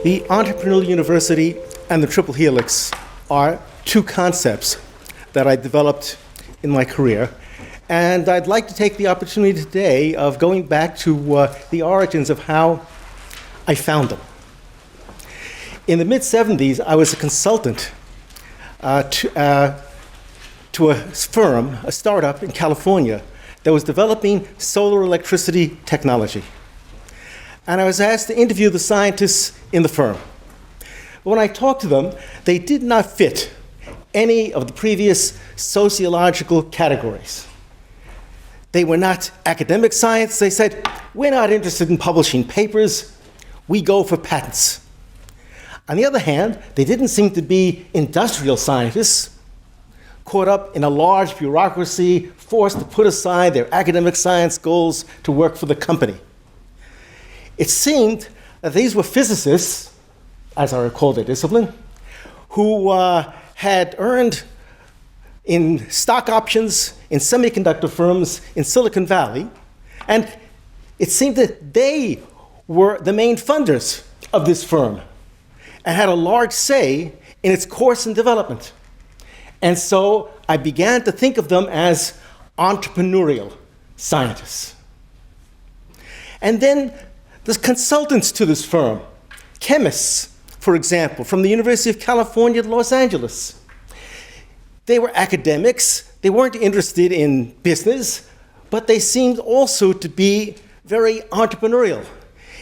The Entrepreneurial University and the Triple Helix are two concepts that I developed in my career. And I'd like to take the opportunity today of going back to the origins of how I found them. In the mid-'70s, I was a consultant to a firm, a startup in California, that was developing solar electricity technology. And I was asked to interview the scientists in the firm. But when I talked to them, they did not fit any of the previous sociological categories. They were not academic science. They said, we're not interested in publishing papers. We go for patents. On the other hand, they didn't seem to be industrial scientists, caught up in a large bureaucracy, forced to put aside their academic science goals to work for the company. It seemed that these were physicists, as I recall their discipline, who had earned in stock options in semiconductor firms in Silicon Valley, and it seemed that they were the main funders of this firm and had a large say in its course and development. And so I began to think of them as entrepreneurial scientists. And then the consultants to this firm, chemists, for example, from the University of California at Los Angeles. They were academics. They weren't interested in business, but they seemed also to be very entrepreneurial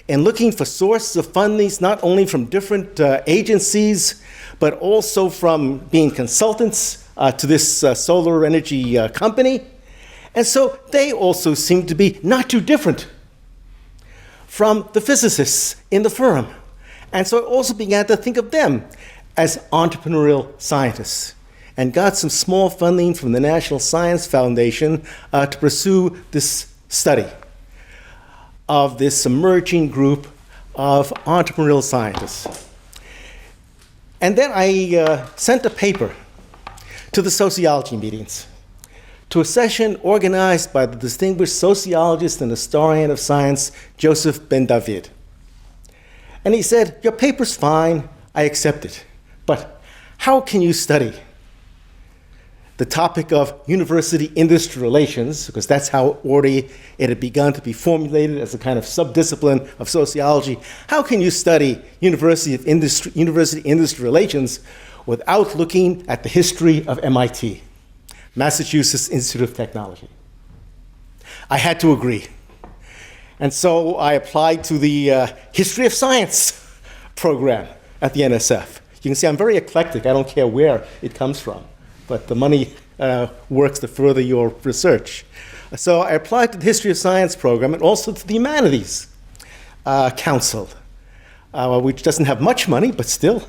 and looking for sources of fundings, not only from different agencies, but also from being consultants to this solar energy company. And so they also seemed to be not too different from the physicists in the firm. And so I also began to think of them as entrepreneurial scientists and got some small funding from the National Science Foundation to pursue this study of this emerging group of entrepreneurial scientists. And then I sent a paper to the sociology meetings, to a session organized by the distinguished sociologist and historian of science, Joseph Ben-David. And he said, your paper's fine, I accept it, but how can you study the topic of university-industry relations, because that's how already it had begun to be formulated as a kind of subdiscipline of sociology. How can you study university-industry relations without looking at the history of MIT, Massachusetts Institute of Technology? I had to agree. And so I applied to the History of Science program at the NSF. You can see I'm very eclectic. I don't care where it comes from, but the money works to further your research. So I applied to the History of Science program and also to the Humanities Council, which doesn't have much money, but still.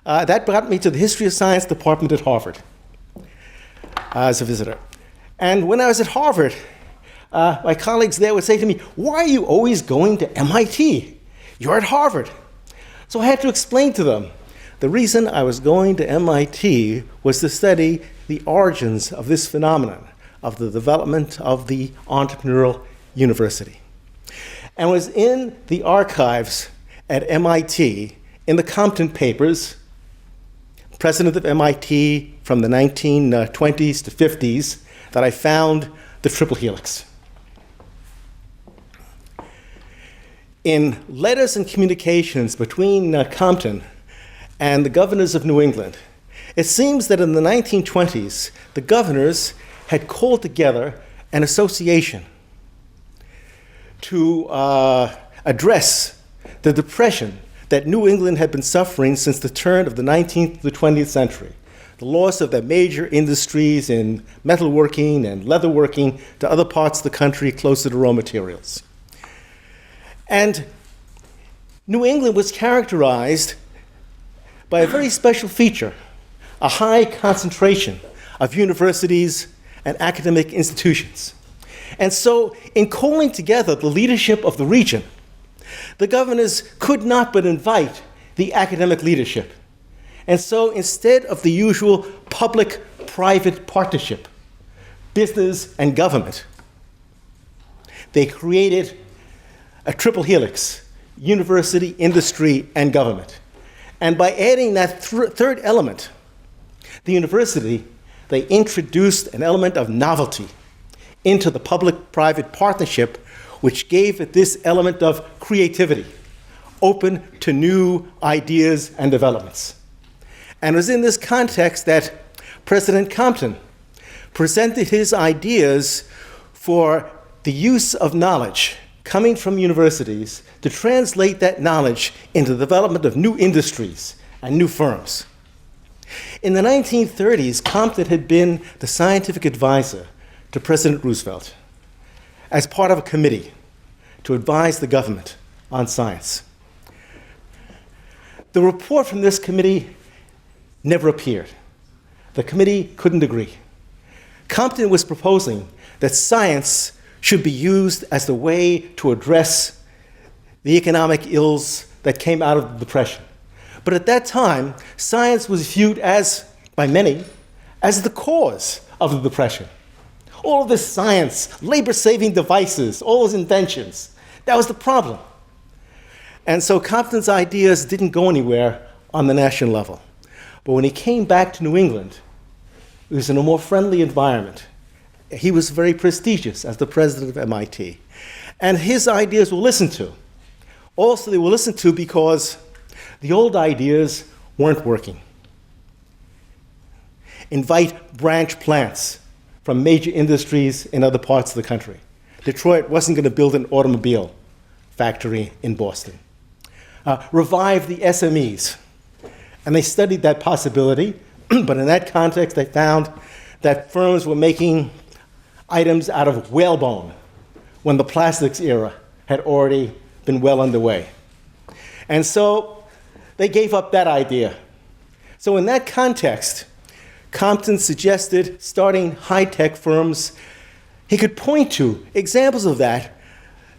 That brought me to the History of Science department at Harvard as a visitor. And when I was at Harvard, my colleagues there would say to me, why are you always going to MIT? You're at Harvard. So I had to explain to them the reason I was going to MIT was to study the origins of this phenomenon, of the development of the entrepreneurial university. And was in the archives at MIT, in the Compton papers, president of MIT from the 1920s to 50s, that I found the Triple Helix. In letters and communications between Compton and the governors of New England, it seems that in the 1920s, the governors had called together an association to address the depression that New England had been suffering since the turn of the 19th to the 20th century, the loss of their major industries in metalworking and leatherworking to other parts of the country closer to raw materials. And New England was characterized by a very special feature, a high concentration of universities and academic institutions. And so, in calling together the leadership of the region, the governors could not but invite the academic leadership. And so, instead of the usual public-private partnership, business and government, they created a triple helix, university, industry, and government. And by adding that third element, the university, they introduced an element of novelty into the public-private partnership, which gave it this element of creativity, open to new ideas and developments. And it was in this context that President Compton presented his ideas for the use of knowledge coming from universities to translate that knowledge into the development of new industries and new firms. In the 1930s, Compton had been the scientific advisor to President Roosevelt as part of a committee to advise the government on science. The report from this committee never appeared. The committee couldn't agree. Compton was proposing that science should be used as the way to address the economic ills that came out of the Depression. But at that time, science was viewed as, by many, as the cause of the Depression. All of this science, labor-saving devices, all those inventions, that was the problem. And so Compton's ideas didn't go anywhere on the national level. But when he came back to New England, it was in a more friendly environment. He was very prestigious as the president of MIT. And his ideas were listened to. Also, they were listened to because the old ideas weren't working. Invite branch plants from major industries in other parts of the country. Detroit wasn't going to build an automobile factory in Boston. Revive the SMEs. And they studied that possibility, but in that context, they found that firms were making items out of whalebone when the plastics era had already been well underway. And so they gave up that idea. So in that context, Compton suggested starting high-tech firms. He could point to examples of that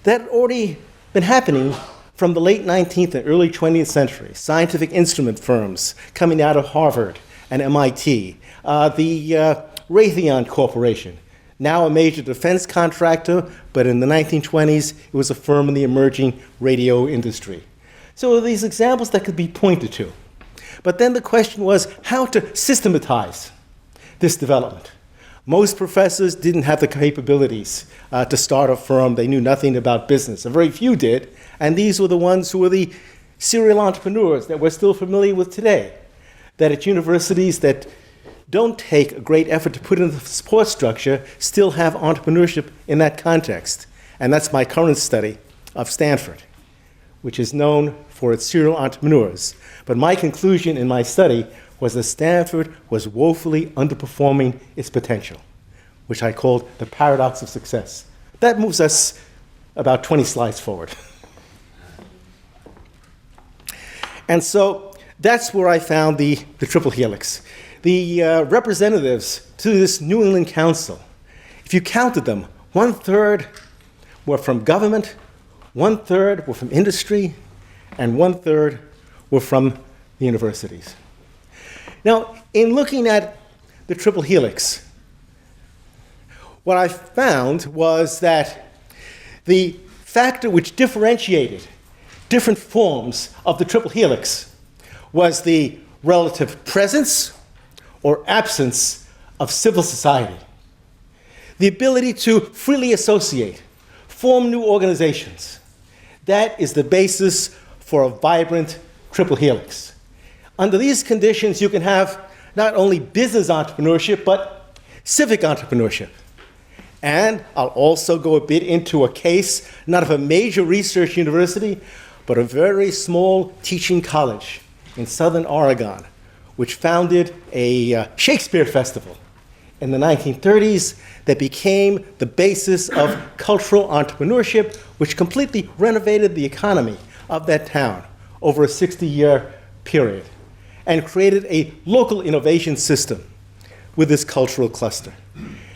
had already been happening from the late 19th and early 20th century. Scientific instrument firms coming out of Harvard and MIT. The Raytheon Corporation, now a major defense contractor, but in the 1920s, it was a firm in the emerging radio industry. So these examples that could be pointed to. But then the question was how to systematize this development. Most professors didn't have the capabilities to start a firm. They knew nothing about business. A very few did, and these were the ones who were the serial entrepreneurs that we're still familiar with today. That at universities that don't take a great effort to put in the support structure still have entrepreneurship in that context. And that's my current study of Stanford, which is known for its serial entrepreneurs. But my conclusion in my study was that Stanford was woefully underperforming its potential, which I called the paradox of success. That moves us about 20 slides forward. And so that's where I found the triple helix. The representatives to this New England Council, if you counted them, 1/3 were from government, 1/3 were from industry, and 1/3 were from the universities. Now, in looking at the triple helix, what I found was that the factor which differentiated different forms of the triple helix was the relative presence or absence of civil society. The ability to freely associate, form new organizations. That is the basis for a vibrant triple helix. Under these conditions, you can have not only business entrepreneurship, but civic entrepreneurship. And I'll also go a bit into a case, not of a major research university, but a very small teaching college in Southern Oregon, which founded a Shakespeare festival in the 1930s that became the basis of cultural entrepreneurship, which completely renovated the economy of that town over a 60-year period and created a local innovation system with this cultural cluster.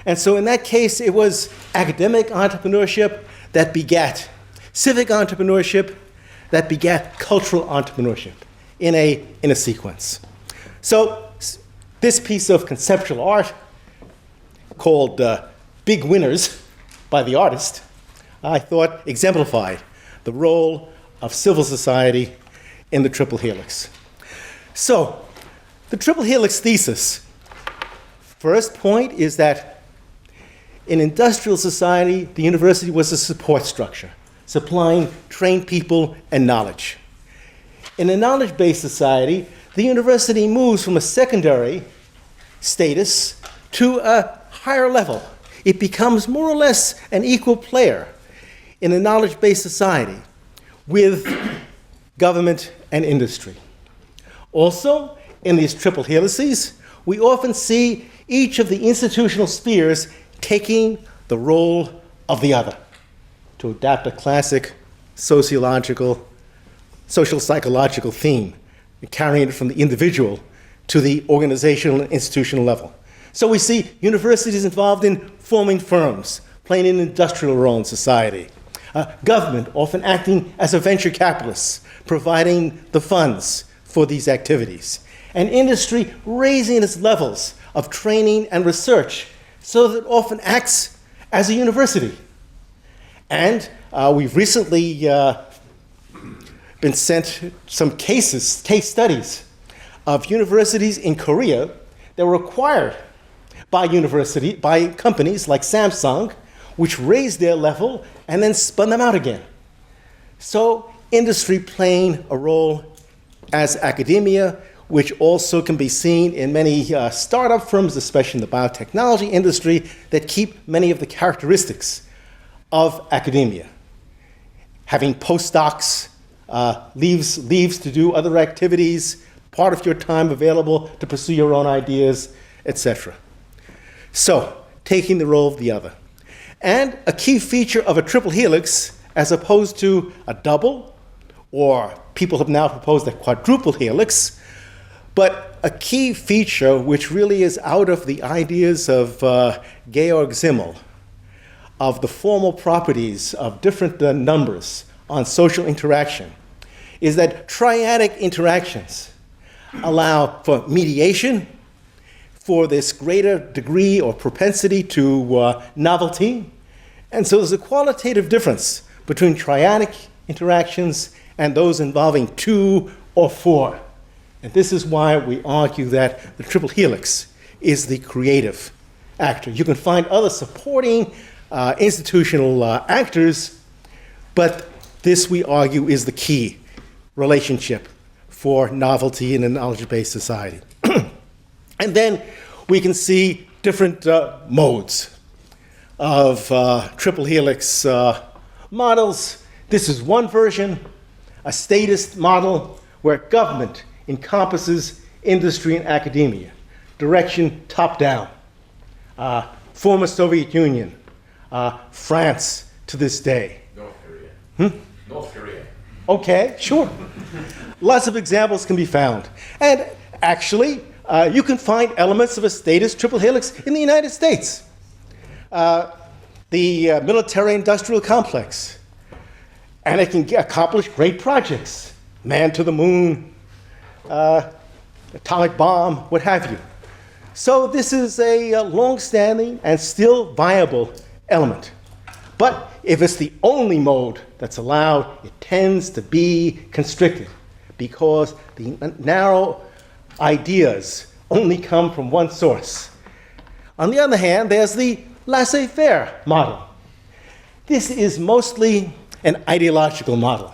And so in that case, it was academic entrepreneurship that begat civic entrepreneurship that begat cultural entrepreneurship in a sequence. So this piece of conceptual art called Big Winners by the artist, I thought exemplified the role of civil society in the triple helix. So, the triple helix thesis. First point is that in industrial society, the university was a support structure, supplying trained people and knowledge. In a knowledge-based society, the university moves from a secondary status to a higher level. It becomes more or less an equal player in a knowledge-based society with government and industry. Also, in these triple helices, we often see each of the institutional spheres taking the role of the other, to adapt a classic social psychological theme, carrying it from the individual to the organizational and institutional level. So we see universities involved in forming firms, playing an industrial role in society. Government often acting as a venture capitalist, providing the funds for these activities. And industry raising its levels of training and research so that it often acts as a university. And we've recently been sent some case studies of universities in Korea that were acquired by companies like Samsung, which raised their level and then spun them out again. So industry playing a role as academia, which also can be seen in many startup firms, especially in the biotechnology industry, that keep many of the characteristics of academia. Having postdocs, leaves to do other activities, part of your time available to pursue your own ideas, etc. So, taking the role of the other. And a key feature of a triple helix, as opposed to a double, or people have now proposed a quadruple helix, but a key feature which really is out of the ideas of Georg Simmel, of the formal properties of different numbers on social interaction, is that triadic interactions allow for mediation, for this greater degree or propensity to novelty. And so there's a qualitative difference between triadic interactions and those involving 2 or 4. And this is why we argue that the triple helix is the creative actor. You can find other supporting institutional actors, but this, we argue, is the key relationship for novelty in a knowledge-based society. And then we can see different modes of triple helix models. This is one version, a statist model where government encompasses industry and academia, direction top-down. Former Soviet Union, France to this day. North Korea. North Korea. Okay, sure. Lots of examples can be found. And actually, you can find elements of a statist triple helix in the United States. The military-industrial complex. And it can accomplish great projects. Man to the moon, atomic bomb, what have you. So this is a long-standing and still viable element. But if it's the only mode that's allowed, it tends to be constricted because the narrow ideas only come from one source. On the other hand, there's the laissez-faire model. This is mostly an ideological model,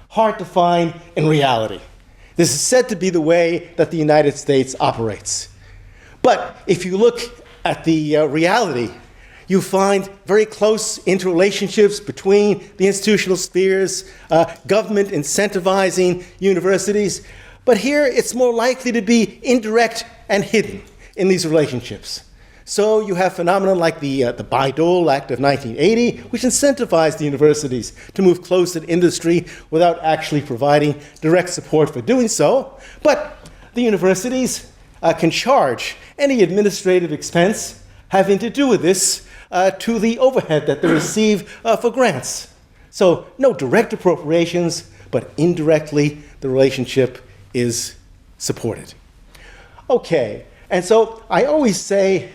hard to find in reality. This is said to be the way that the United States operates. But if you look at the reality, you find very close interrelationships between the institutional spheres, government incentivizing universities. But here it's more likely to be indirect and hidden in these relationships. So you have phenomena like the Bayh-Dole Act of 1980, which incentivized the universities to move close to industry without actually providing direct support for doing so. But the universities can charge any administrative expense having to do with this to the overhead that they receive for grants. So no direct appropriations, but indirectly the relationship is supported. Okay, and so I always say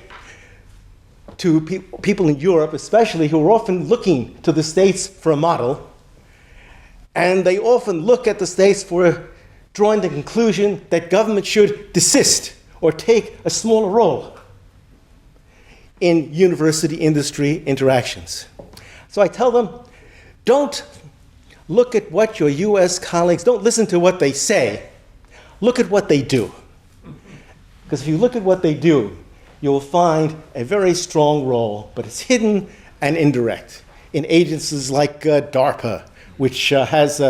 to people in Europe, especially, who are often looking to the States for a model, And they often look at the states for drawing the conclusion that government should desist or take a smaller role in university-industry interactions. So I tell them, don't look at what your US colleagues, don't listen to what they say, look at what they do. Because if you look at what they do, you'll find a very strong role, but it's hidden and indirect in agencies like DARPA, which has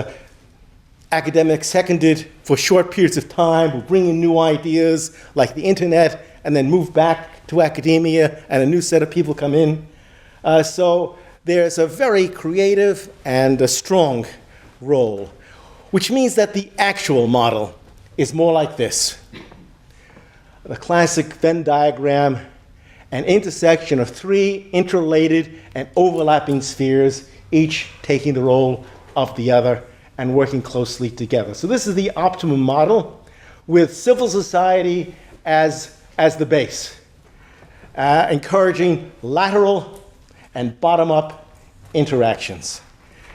academics seconded for short periods of time who bring in new ideas like the internet and then move back to academia and a new set of people come in. So there's a very creative and a strong role, which means that the actual model is more like this. The classic Venn diagram, an intersection of three interrelated and overlapping spheres, each taking the role of the other and working closely together. So this is the optimum model with civil society as the base, encouraging lateral and bottom-up interactions.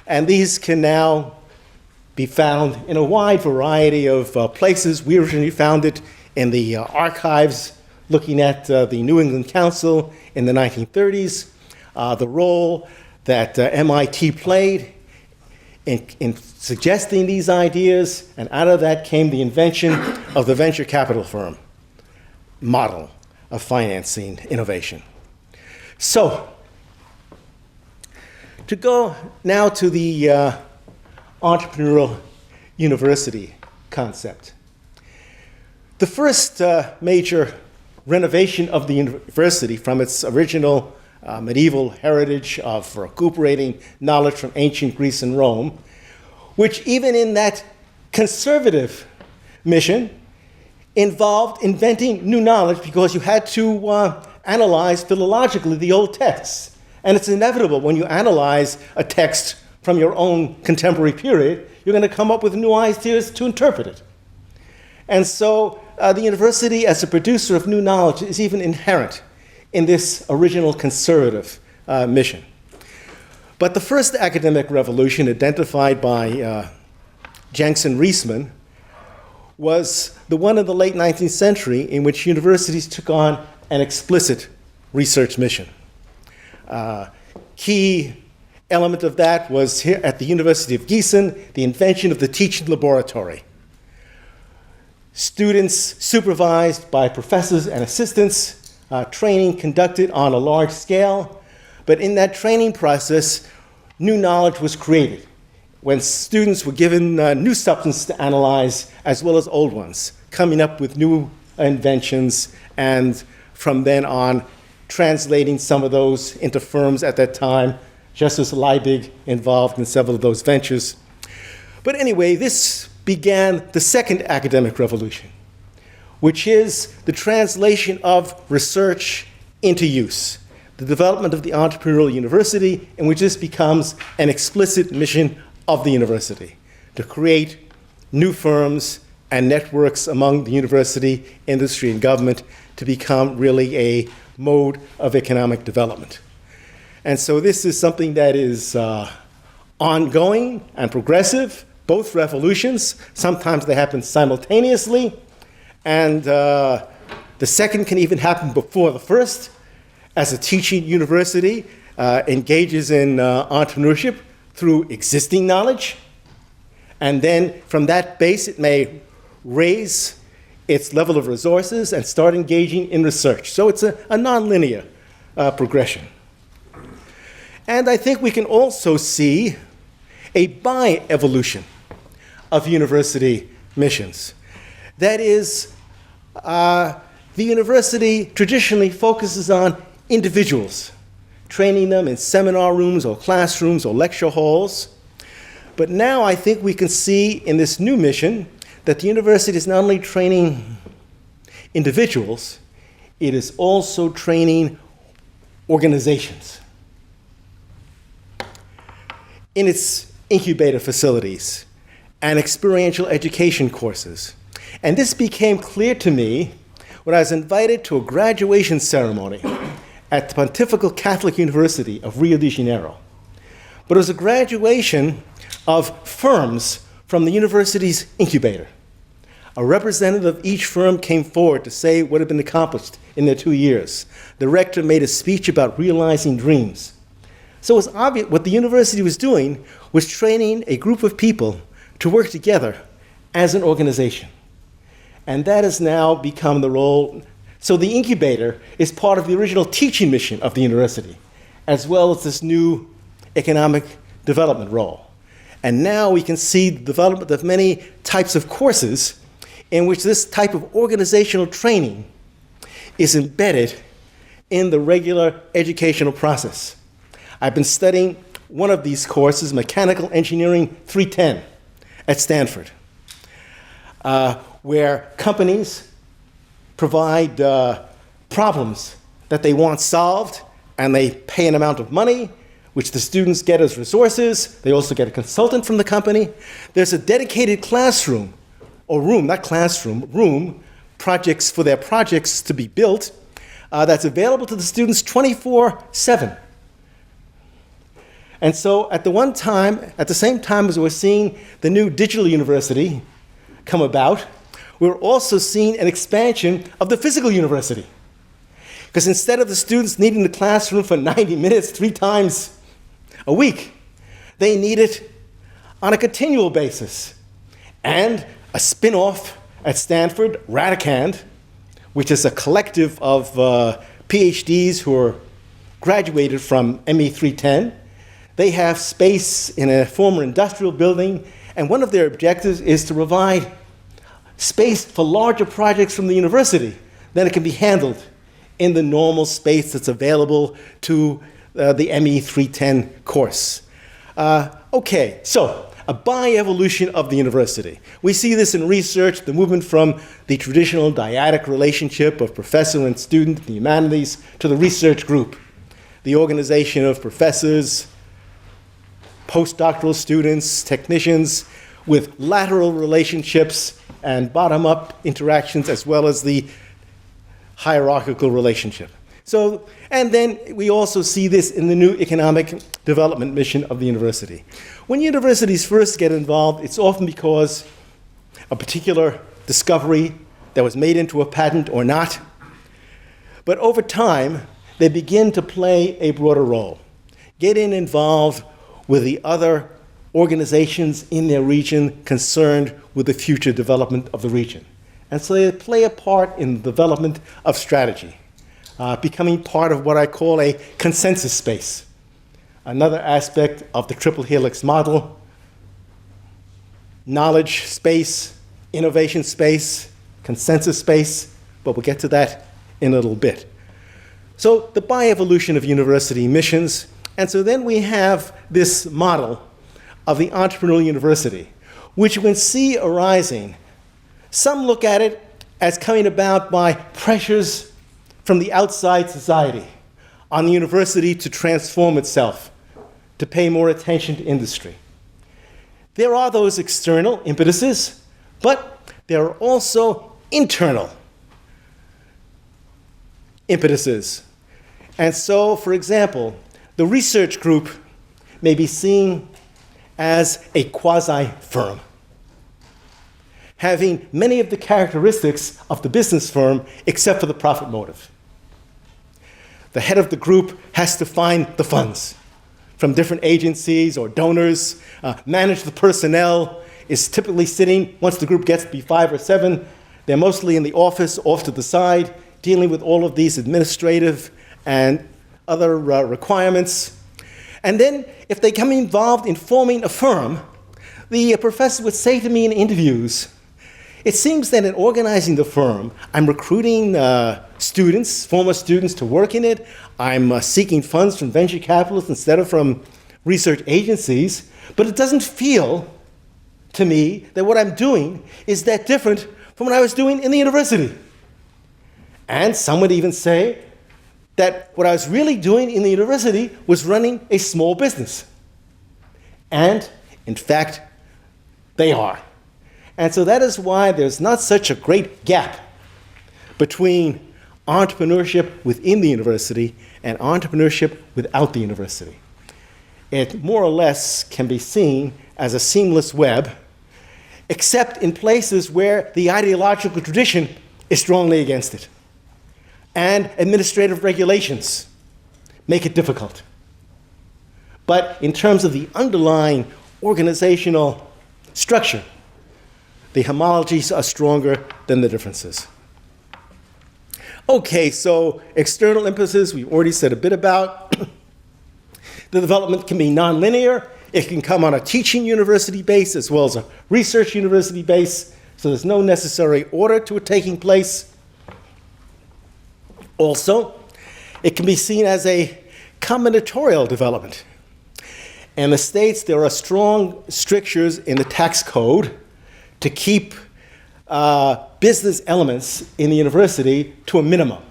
And these can now be found in a wide variety of places. We originally found it in the archives, looking at the New England Council in the 1930s, the role that MIT played in suggesting these ideas, and out of that came the invention of the venture capital firm model of financing innovation. So, to go now to the Entrepreneurial University concept. The first major renovation of the university from its original medieval heritage of recuperating knowledge from ancient Greece and Rome, which even in that conservative mission involved inventing new knowledge because you had to analyze philologically the old texts. And it's inevitable when you analyze a text from your own contemporary period, you're going to come up with new ideas to interpret it. And so the university, as a producer of new knowledge, is even inherent in this original conservative mission. But the first academic revolution identified by Jensen Reisman was the one in the late 19th century in which universities took on an explicit research mission. Key element of that was here at the University of Gießen, the invention of the teaching laboratory. Students supervised by professors and assistants, training conducted on a large scale, but in that training process, new knowledge was created when students were given new substances to analyze as well as old ones, coming up with new inventions, and from then on, translating some of those into firms at that time. Justice Liebig involved in several of those ventures. But anyway, this began the second academic revolution, which is the translation of research into use, the development of the Entrepreneurial University, in which this becomes an explicit mission of the university, to create new firms and networks among the university, industry, and government to become really a mode of economic development. And so this is something that is ongoing and progressive, both revolutions. Sometimes they happen simultaneously, and the second can even happen before the first, as a teaching university engages in entrepreneurship through existing knowledge, and then from that base it may raise its level of resources and start engaging in research. So it's a nonlinear progression. And I think we can also see a bi-evolution of university missions. That is, the university traditionally focuses on individuals, training them in seminar rooms or classrooms or lecture halls. But now I think we can see in this new mission that the university is not only training individuals, it is also training organizations. In its incubator facilities and experiential education courses. And this became clear to me when I was invited to a graduation ceremony at the Pontifical Catholic University of Rio de Janeiro. But it was a graduation of firms from the university's incubator. A representative of each firm came forward to say what had been accomplished in their 2 years. The rector made a speech about realizing dreams. So it was obvious what the university was doing was training a group of people to work together as an organization. And that has now become the role. So the incubator is part of the original teaching mission of the university, as well as this new economic development role. And now we can see the development of many types of courses in which this type of organizational training is embedded in the regular educational process. I've been studying one of these courses, Mechanical Engineering 310 at Stanford, where companies provide problems that they want solved, and they pay an amount of money, which the students get as resources. They also get a consultant from the company. There's a dedicated classroom, or room, not classroom, room, projects for their projects to be built, that's available to the students 24/7. And so at the same time as we're seeing the new digital university come about, we're also seeing an expansion of the physical university. Because instead of the students needing the classroom for 90 minutes 3 times a week, they need it on a continual basis. And a spin-off at Stanford, Radicand, which is a collective of PhDs who are graduated from ME 310. They have space in a former industrial building, and one of their objectives is to provide space for larger projects from the university. Then it can be handled in the normal space that's available to the ME 310 course. Okay, so a bi-evolution of the university. We see this in research, the movement from the traditional dyadic relationship of professor and student in the humanities to the research group, the organization of professors, postdoctoral students, technicians, with lateral relationships and bottom-up interactions, as well as the hierarchical relationship. So, and then we also see this in the new economic development mission of the university. When universities first get involved, it's often because a particular discovery that was made into a patent or not. But over time, they begin to play a broader role, getting involved with the other organizations in their region concerned with the future development of the region. And so they play a part in the development of strategy, becoming part of what I call a consensus space. Another aspect of the triple helix model: knowledge space, innovation space, consensus space, but we'll get to that in a little bit. So the bi-evolution of university missions, and so then we have this model of the Entrepreneurial University, which you can see arising. Some look at it as coming about by pressures from the outside society on the university to transform itself, to pay more attention to industry. There are those external impetuses, but there are also internal impetuses. And so, for example, the research group may be seen as a quasi-firm, having many of the characteristics of the business firm except for the profit motive. The head of the group has to find the funds from different agencies or donors, manage the personnel, is typically sitting, once the group gets to be 5 or 7, they're mostly in the office off to the side, dealing with all of these administrative and other requirements. And then, if they come involved in forming a firm, the professor would say to me in interviews, it seems that in organizing the firm, I'm recruiting students, former students, to work in it. I'm seeking funds from venture capitalists instead of from research agencies. But it doesn't feel to me that what I'm doing is that different from what I was doing in the university. And some would even say that what I was really doing in the university was running a small business. And, in fact, they are. And so that is why there's not such a great gap between entrepreneurship within the university and entrepreneurship without the university. It more or less can be seen as a seamless web, except in places where the ideological tradition is strongly against it. And administrative regulations make it difficult. But in terms of the underlying organizational structure, the homologies are stronger than the differences. Okay, so external impetuses, we've already said a bit about. The development can be nonlinear. It can come on a teaching university base as well as a research university base, so there's no necessary order to it taking place. Also, it can be seen as a combinatorial development. In the States, there are strong strictures in the tax code to keep business elements in the university to a minimum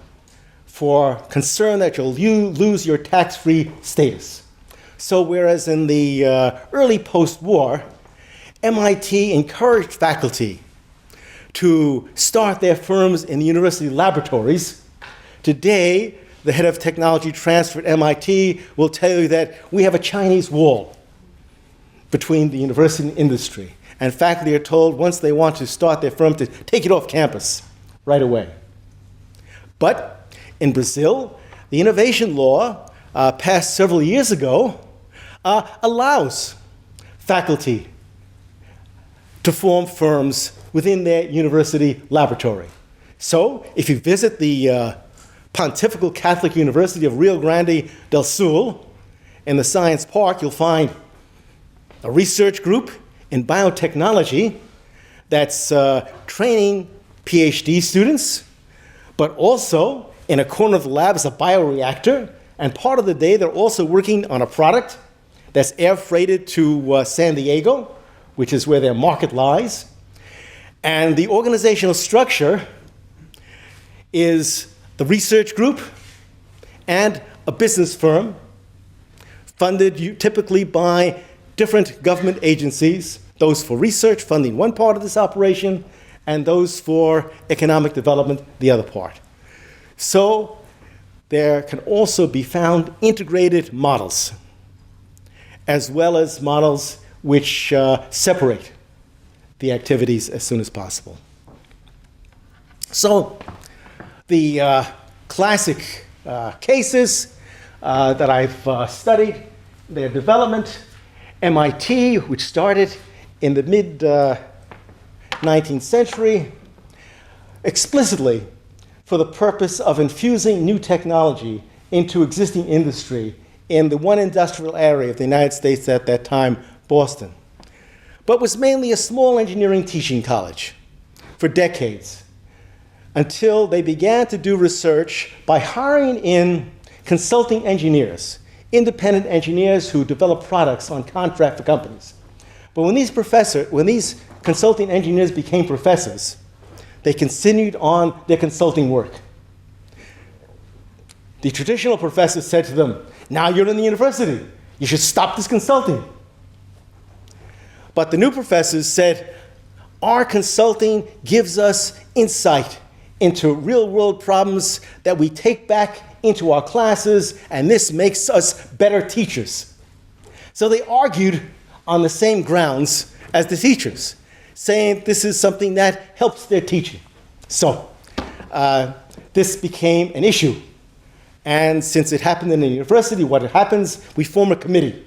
for concern that you'll lose your tax-free status. So whereas in the early post-war, MIT encouraged faculty to start their firms in the university laboratories, today the head of technology transfer at MIT will tell you that we have a Chinese wall between the university and industry. And faculty are told once they want to start their firm to take it off campus right away. But in Brazil, the innovation law passed several years ago allows faculty to form firms within their university laboratory. So if you visit the Pontifical Catholic University of Rio Grande do Sul in the Science Park, you'll find a research group in biotechnology that's training PhD students, but also in a corner of the lab is a bioreactor, and part of the day they're also working on a product that's air freighted to San Diego, which is where their market lies. And the organizational structure is the research group and a business firm funded typically by different government agencies, those for research funding one part of this operation, and those for economic development the other part. So there can also be found integrated models, as well as models which separate the activities as soon as possible. So the classic cases that I've studied, their development, MIT, which started in the mid-19th century, explicitly for the purpose of infusing new technology into existing industry in the one industrial area of the United States at that time, Boston, but was mainly a small engineering teaching college for decades, until they began to do research by hiring in consulting engineers, independent engineers who develop products on contract for companies. But when these consulting engineers became professors, they continued on their consulting work. The traditional professors said to them, now you're in the university, you should stop this consulting. But the new professors said, our consulting gives us insight into real-world problems that we take back into our classes, and this makes us better teachers. So they argued on the same grounds as the teachers, saying this is something that helps their teaching. So this became an issue. And since it happened in a university, what happens, we form a committee.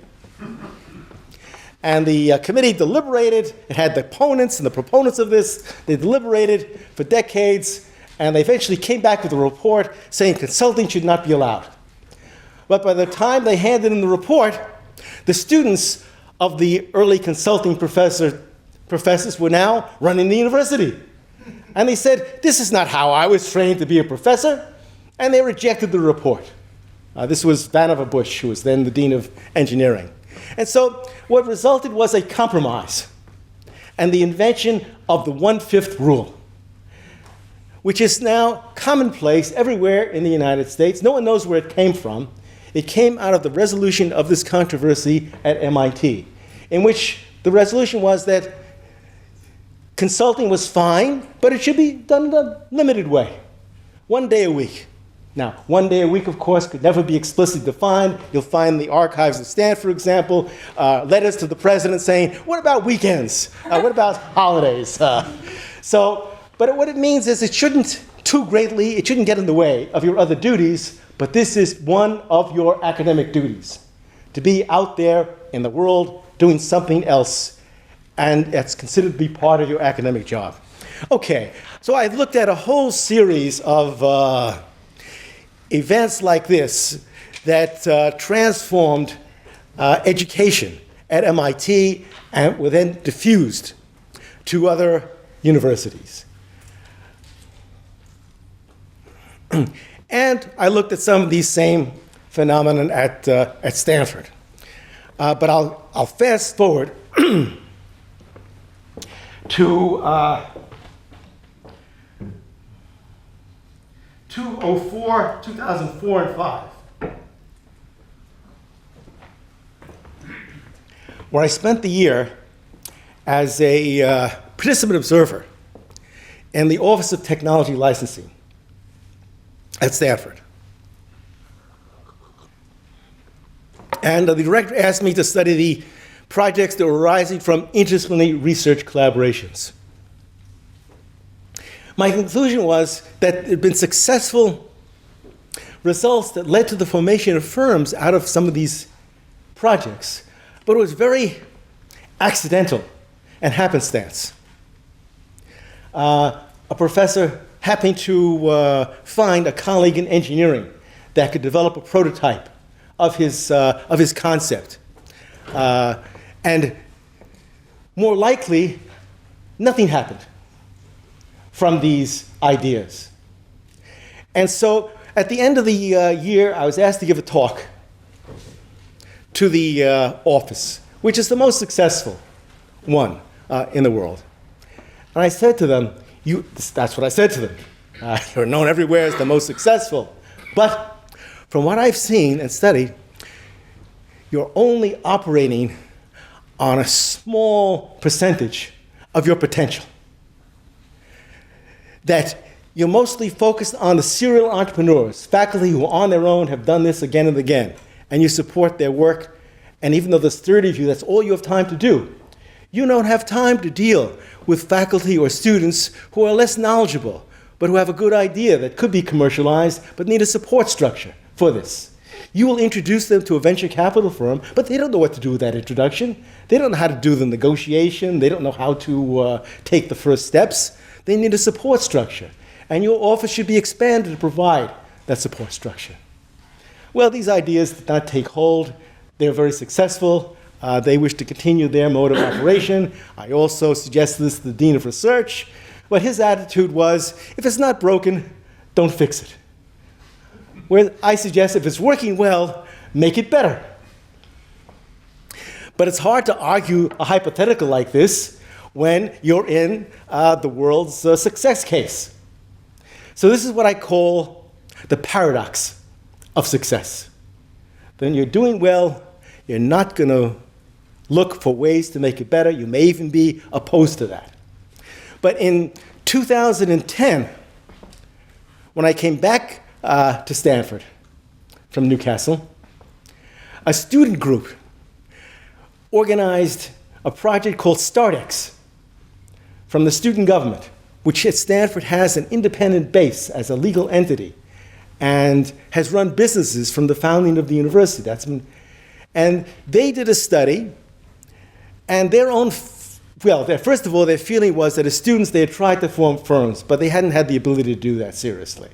And the committee deliberated. It had the opponents and the proponents of this. They deliberated for decades, and they eventually came back with a report saying consulting should not be allowed. But by the time they handed in the report, the students of the early consulting professors were now running the university. And they said, this is not how I was trained to be a professor. And they rejected the report. This was Vannevar Bush, who was then the dean of engineering. And so what resulted was a compromise and the invention of the 1/5 rule, which is now commonplace everywhere in the United States. No one knows where it came from. It came out of the resolution of this controversy at MIT, in which the resolution was that consulting was fine, but it should be done in a limited way, 1 day a week. Now, 1 day a week, of course, could never be explicitly defined. You'll find in the archives of Stanford, for example, letters to the president saying, what about weekends? What about holidays? But what it means is it shouldn't get in the way of your other duties, but this is one of your academic duties, to be out there in the world doing something else, and that's considered to be part of your academic job. Okay, so I've looked at a whole series of events like this that transformed education at MIT and were then diffused to other universities. And I looked at some of these same phenomena at Stanford. But I'll fast forward to 2004 and 5, where I spent the year as a participant observer in the Office of Technology Licensing at Stanford. And the director asked me to study the projects that were arising from interdisciplinary research collaborations. My conclusion was that there had been successful results that led to the formation of firms out of some of these projects, but it was very accidental and happenstance. A professor happened to find a colleague in engineering that could develop a prototype of his concept. And more likely, nothing happened from these ideas. And so at the end of the year, I was asked to give a talk to the office, which is the most successful one in the world. And I said to them, that's what I said to them. You're known everywhere as the most successful. But from what I've seen and studied, you're only operating on a small percentage of your potential. That you're mostly focused on the serial entrepreneurs, faculty who on their own have done this again and again, and you support their work, and even though there's 30 of you, that's all you have time to do. You don't have time to deal with faculty or students who are less knowledgeable, but who have a good idea that could be commercialized, but need a support structure for this. You will introduce them to a venture capital firm, but they don't know what to do with that introduction. They don't know how to do the negotiation. They don't know how to take the first steps. They need a support structure. And your office should be expanded to provide that support structure. Well, these ideas did not take hold. They were very successful. They wish to continue their mode of operation. I also suggested this to the Dean of Research. But his attitude was, if it's not broken, don't fix it. Where I suggest if it's working well, make it better. But it's hard to argue a hypothetical like this when you're in the world's success case. So this is what I call the paradox of success. Then you're doing well, you're not going to look for ways to make it better. You may even be opposed to that. But in 2010, when I came back to Stanford from Newcastle, a student group organized a project called StartX from the student government, which at Stanford has an independent base as a legal entity and has run businesses from the founding of the university. And they did a study, and first of all, their feeling was that as students, they had tried to form firms, but they hadn't had the ability to do that seriously.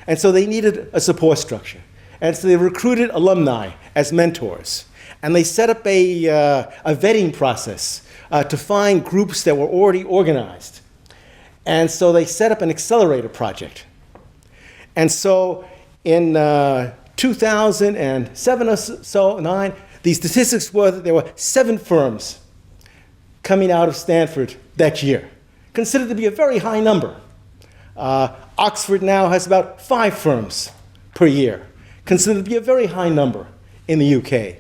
And so they needed a support structure. And so they recruited alumni as mentors. And they set up a vetting process to find groups that were already organized. And so they set up an accelerator project. And so in 2007 or so, 9, the statistics were that there were 7 firms coming out of Stanford that year, considered to be a very high number. Oxford now has about 5 firms per year, considered to be a very high number in the UK.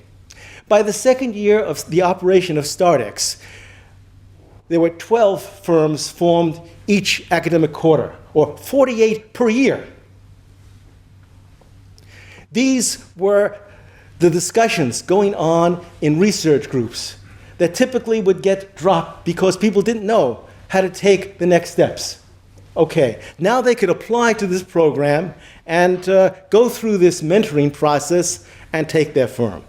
By the second year of the operation of StartX, there were 12 firms formed each academic quarter, or 48 per year. These were the discussions going on in research groups that typically would get dropped because people didn't know how to take the next steps. Okay, now they could apply to this program and go through this mentoring process and take their firm.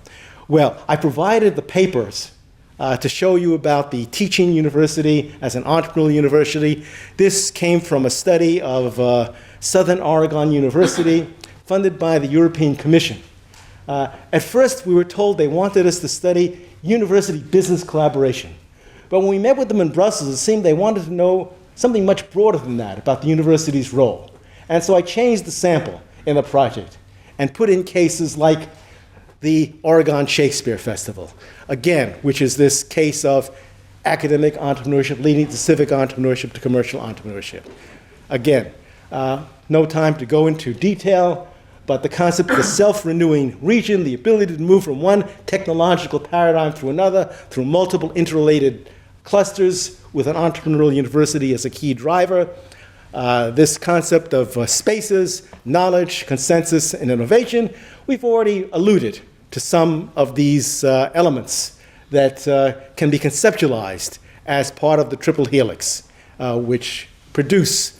Well, I provided the papers to show you about the teaching university as an entrepreneurial university. This came from a study of Southern Oregon University, funded by the European Commission. At first, we were told they wanted us to study university business collaboration. But when we met with them in Brussels, it seemed they wanted to know something much broader than that about the university's role. And so I changed the sample in the project and put in cases like the Oregon Shakespeare Festival, again, which is this case of academic entrepreneurship leading to civic entrepreneurship to commercial entrepreneurship. Again, no time to go into detail, but the concept of the self-renewing region, the ability to move from one technological paradigm to another through multiple interrelated clusters with an entrepreneurial university as a key driver. This concept of spaces, knowledge, consensus, and innovation, we've already alluded to some of these elements that can be conceptualized as part of the triple helix, which produce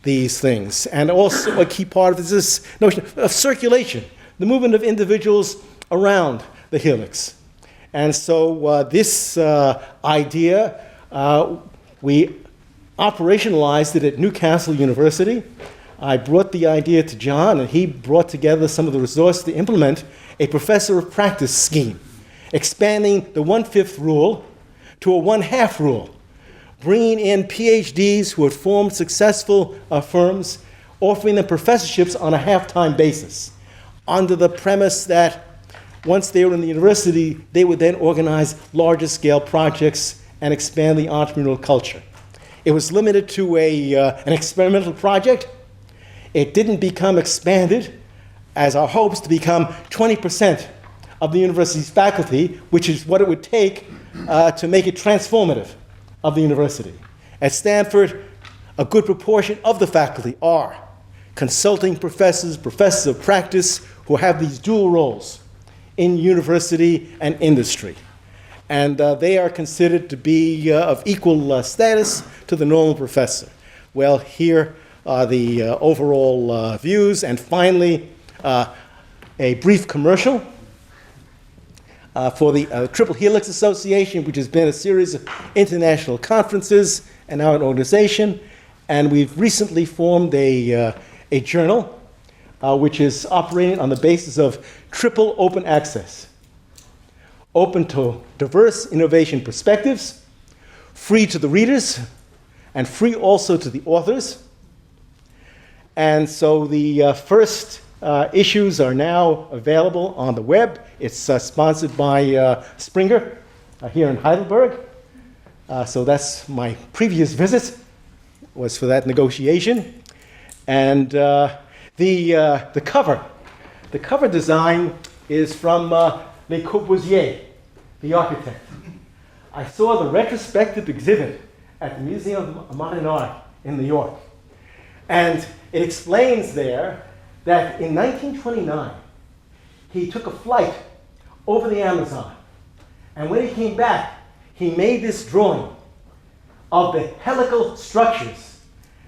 these things. And also a key part of this notion of circulation, the movement of individuals around the helix. And so this idea, we operationalized it at Newcastle University. I brought the idea to John, and he brought together some of the resources to implement a professor of practice scheme, expanding the 1/5 rule to a 1/2 rule, bringing in PhDs who had formed successful firms, offering them professorships on a half-time basis, under the premise that once they were in the university, they would then organize larger-scale projects and expand the entrepreneurial culture. It was limited to an experimental project. It didn't become expanded as our hopes to become 20% of the university's faculty, which is what it would take to make it transformative of the university. At Stanford, a good proportion of the faculty are consulting professors, professors of practice, who have these dual roles in university and industry. And they are considered to be of equal status to the normal professor. Well, here are the overall views. And finally, a brief commercial for the Triple Helix Association, which has been a series of international conferences and now an organization. And we've recently formed a journal which is operating on the basis of triple open access. Open to diverse innovation perspectives, free to the readers, and free also to the authors. And so the first issues are now available on the web. It's sponsored by Springer here in Heidelberg. So that's my previous visit, was for that negotiation. And the cover design is from Le Corbusier, the architect. I saw the retrospective exhibit at the Museum of Modern Art in New York. And it explains there that in 1929, he took a flight over the Amazon. And when he came back, he made this drawing of the helical structures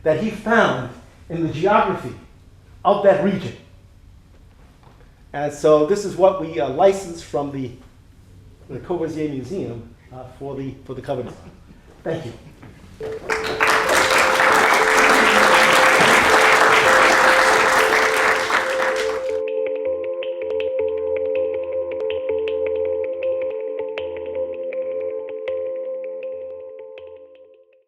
that he found in the geography of that region. And so this is what we licensed from the Corbusier Museum for the cover design. Thank you.